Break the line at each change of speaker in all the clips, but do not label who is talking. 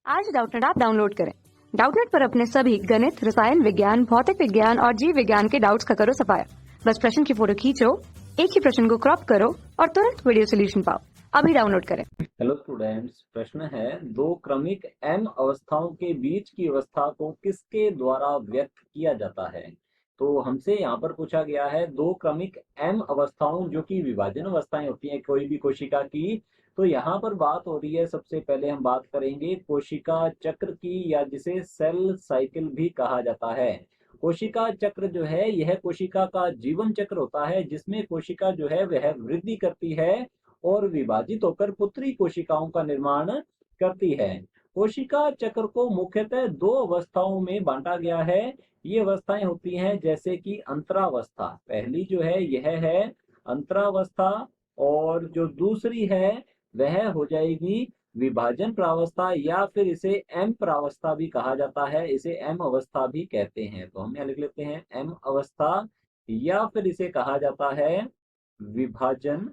आज Doubtnut app download करें। Doubtnut पर अपने सभी गणित, रसायन विज्ञान, भौतिक विज्ञान और जीव विज्ञान के डाउट्स का करो सफाया। बस प्रश्न की फोटो खींचो, एक ही प्रश्न को क्रॉप करो और तुरंत वीडियो सोल्यूशन पाओ। अभी डाउनलोड करें।
हेलो स्टूडेंट्स, प्रश्न है दो क्रमिक m अवस्थाओं के बीच की अवस्था को किसके द्वारा व्यक्त किया जाता है। तो हमसे यहाँ पर पूछा गया है दो क्रमिक m अवस्थाओं जो कि विभाजन अवस्थाएं होती हैं कोई भी कोशिका की। तो यहाँ पर बात हो रही है, सबसे पहले हम बात करेंगे कोशिका चक्र की, या जिसे सेल साइकिल भी कहा जाता है। कोशिका चक्र जो है यह कोशिका का जीवन चक्र होता है, जिसमें कोशिका जो है वह वृद्धि करती है और विभाजित होकर पुत्री कोशिकाओं का निर्माण करती है। कोशिका चक्र को मुख्यतः दो अवस्थाओं में बांटा गया है। ये अवस्थाएं होती हैं जैसे कि अंतरावस्था, पहली जो है यह है अंतरावस्था, और जो दूसरी है वह हो जाएगी विभाजन प्रावस्था, या फिर इसे एम प्रावस्था भी कहा जाता है, इसे एम अवस्था भी कहते हैं। तो हम यहाँ लिख लेते हैं एम अवस्था, या फिर इसे कहा जाता है विभाजन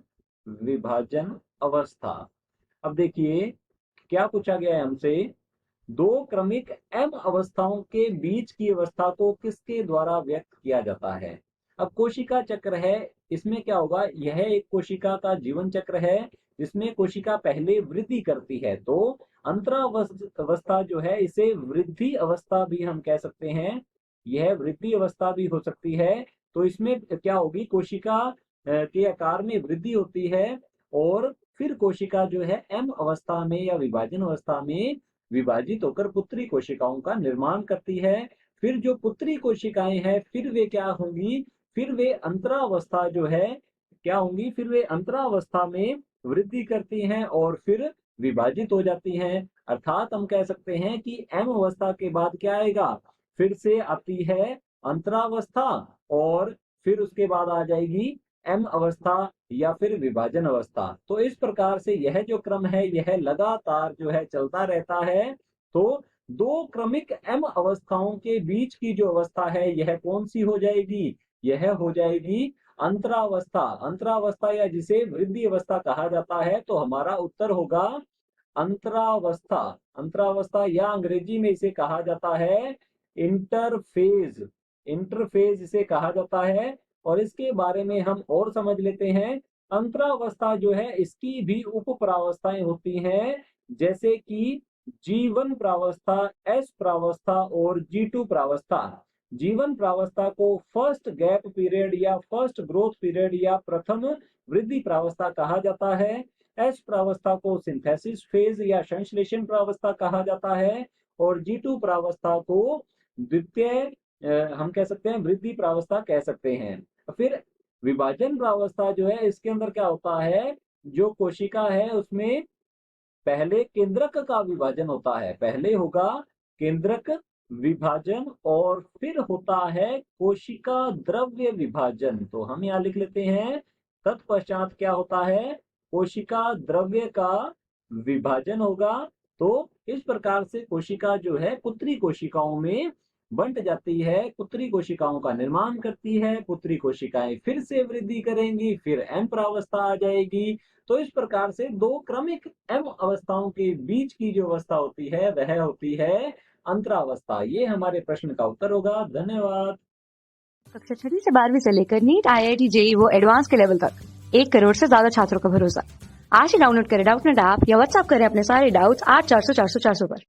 विभाजन अवस्था। अब देखिए क्या पूछा गया है हमसे, दो क्रमिक एम अवस्थाओं के बीच की अवस्था को किसके द्वारा व्यक्त किया जाता है। अब कोशिका चक्र है, इसमें क्या होगा, यह एक कोशिका का जीवन चक्र है जिसमें कोशिका पहले वृद्धि करती है। तो अंतरावस्था जो है इसे वृद्धि अवस्था भी हम कह सकते हैं, यह वृद्धि अवस्था भी हो सकती है। तो इसमें क्या होगी, कोशिका के आकार में वृद्धि होती है और फिर कोशिका जो है एम अवस्था में या विभाजन अवस्था में विभाजित होकर पुत्री कोशिकाओं का निर्माण करती है। फिर जो पुत्री कोशिकाएं हैं फिर वे क्या होंगी, फिर वे अंतरावस्था जो है क्या होंगी, फिर वे अंतरावस्था में वृद्धि करती हैं और फिर विभाजित हो जाती हैं। अर्थात हम कह सकते हैं कि एम अवस्था के बाद क्या आएगा, फिर से आती है अंतरावस्था और फिर उसके बाद आ जाएगी एम अवस्था या फिर विभाजन अवस्था। तो इस प्रकार से यह जो क्रम है यह लगातार जो है चलता रहता है। तो दो क्रमिक एम अवस्थाओं के बीच की जो अवस्था है यह कौन सी हो जाएगी, यह हो जाएगी अंतरावस्था। अंतरावस्था या जिसे वृद्धि अवस्था कहा जाता है। तो हमारा उत्तर होगा अंतरावस्था। अंतरावस्था या अंग्रेजी में इसे कहा जाता है इंटरफेज। इंटरफेज इसे कहा जाता है। और इसके बारे में हम और समझ लेते हैं। अंतरावस्था जो है इसकी भी उप प्रावस्थाएं होती हैं, जैसे कि जीवन प्रावस्था, एस प्रावस्था और G2 प्रावस्था। जीवन प्रावस्था को फर्स्ट गैप पीरियड या फर्स्ट ग्रोथ पीरियड या प्रथम वृद्धि प्रावस्था कहा जाता है। एस प्रावस्था को सिंथेसिस फेज या संश्लेषण प्रावस्था कहा जाता है और G2 प्रावस्था को द्वितीय हम कह सकते हैं वृद्धि प्रावस्था कह सकते हैं। फिर विभाजन प्रावस्था जो है इसके अंदर क्या होता है, जो कोशिका है उसमें पहले केंद्रक का विभाजन होता है, पहले होगा केंद्रक विभाजन और फिर होता है कोशिका द्रव्य विभाजन। तो हम यहाँ लिख लेते हैं तत्पश्चात क्या होता है, कोशिका द्रव्य का विभाजन होगा। तो इस प्रकार से कोशिका जो है पुत्री कोशिकाओं में बंट जाती है, पुत्री कोशिकाओं का निर्माण करती है, पुत्री कोशिकाएं फिर से वृद्धि करेंगी, फिर एम प्रावस्था आ जाएगी। तो इस प्रकार से दो क्रमिक एम अवस्थाओं के बीच की जो अवस्था होती है वह होती है अंतरावस्था। ये हमारे प्रश्न का उत्तर होगा। धन्यवाद।
कक्षा 6 से 12वीं से लेकर नीट, IIT, JEE वो एडवांस के लेवल तक 1 करोड़ से ज्यादा छात्रों का भरोसा। आज ही डाउनलोड करें डाउटनेट ऐप या व्हाट्सएप करें अपने सारे डाउट्स 8400 400 400 पर।